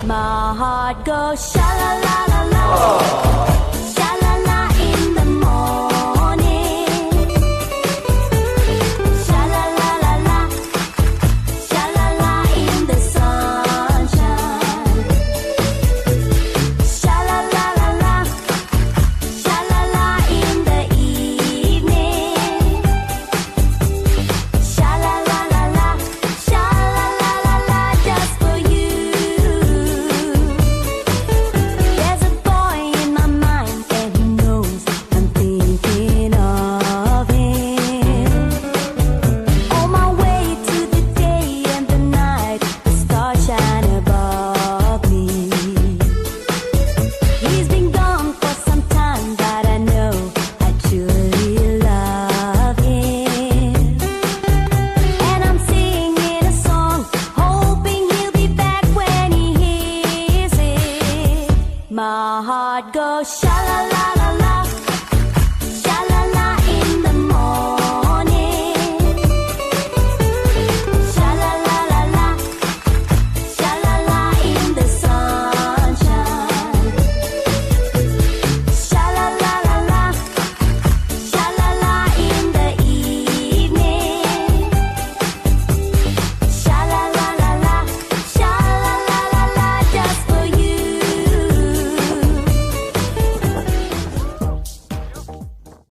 My heart goes sha la la la la, sha la la in the morning, sha la la la la, sha la la in the sunshine, sha la la la la, sha la la in the evening, sha la la la la, sha la la la la, just for you. There's a boy in my mind and he knows I'm thinking of him. On my way to the day and the night, the stars shine above me. He's been gone for some time, but I know I truly love him. And I'm singing a song, hoping he'll be back when he hears it. My heart goes sha la la